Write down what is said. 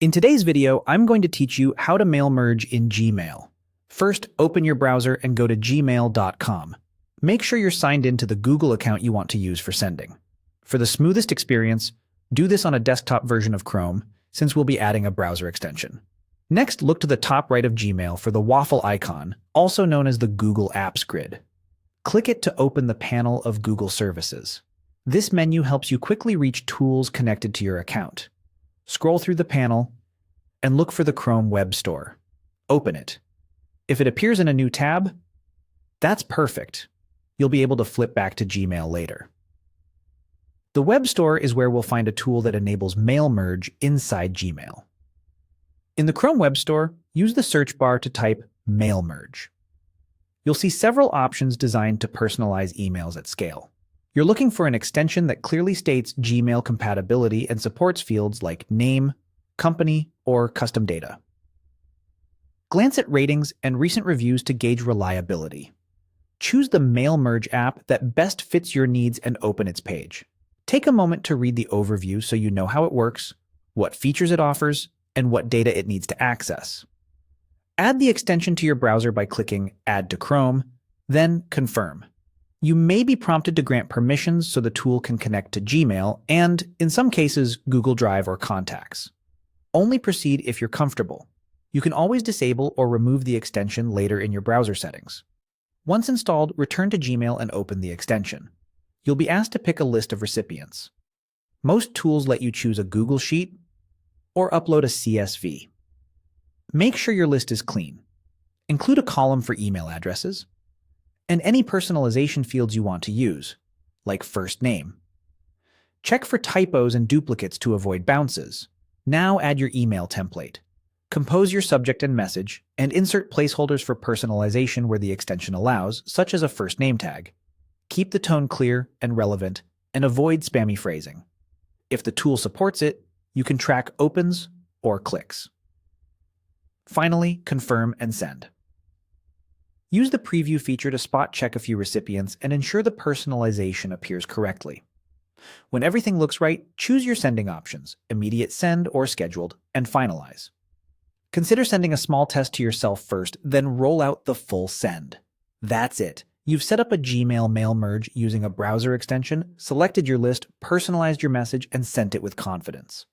In today's video, I'm going to teach you how to mail merge in Gmail. First, open your browser and go to gmail.com. Make sure you're signed in to the Google account you want to use for sending. For the smoothest experience, do this on a desktop version of Chrome, since we'll be adding a browser extension. Next, look to the top right of Gmail for the waffle icon, also known as the Google Apps grid. Click it to open the panel of Google services. This menu helps you quickly reach tools connected to your account. Scroll through the panel and look for the Chrome Web Store. Open it. If it appears in a new tab, that's perfect. You'll be able to flip back to Gmail later. The Web Store is where we'll find a tool that enables mail merge inside Gmail. In the Chrome Web Store, use the search bar to type mail merge. You'll see several options designed to personalize emails at scale. You're looking for an extension that clearly states Gmail compatibility and supports fields like name, company, or custom data. Glance at ratings and recent reviews to gauge reliability. Choose the Mail Merge app that best fits your needs and open its page. Take a moment to read the overview so you know how it works, what features it offers, and what data it needs to access. Add the extension to your browser by clicking Add to Chrome, then Confirm. You may be prompted to grant permissions so the tool can connect to Gmail and, in some cases, Google Drive or Contacts. Only proceed if you're comfortable. You can always disable or remove the extension later in your browser settings. Once installed, return to Gmail and open the extension. You'll be asked to pick a list of recipients. Most tools let you choose a Google Sheet or upload a CSV. Make sure your list is clean. Include a column for email addresses and any personalization fields you want to use, like first name. Check for typos and duplicates to avoid bounces. Now add your email template. Compose your subject and message, and insert placeholders for personalization where the extension allows, such as a first name tag. Keep the tone clear and relevant, and avoid spammy phrasing. If the tool supports it, you can track opens or clicks. Finally, confirm and send. Use the preview feature to spot check a few recipients and ensure the personalization appears correctly. When everything looks right, choose your sending options, immediate send or scheduled, and finalize. Consider sending a small test to yourself first, then roll out the full send. That's it. You've set up a Gmail mail merge using a browser extension, selected your list, personalized your message, and sent it with confidence.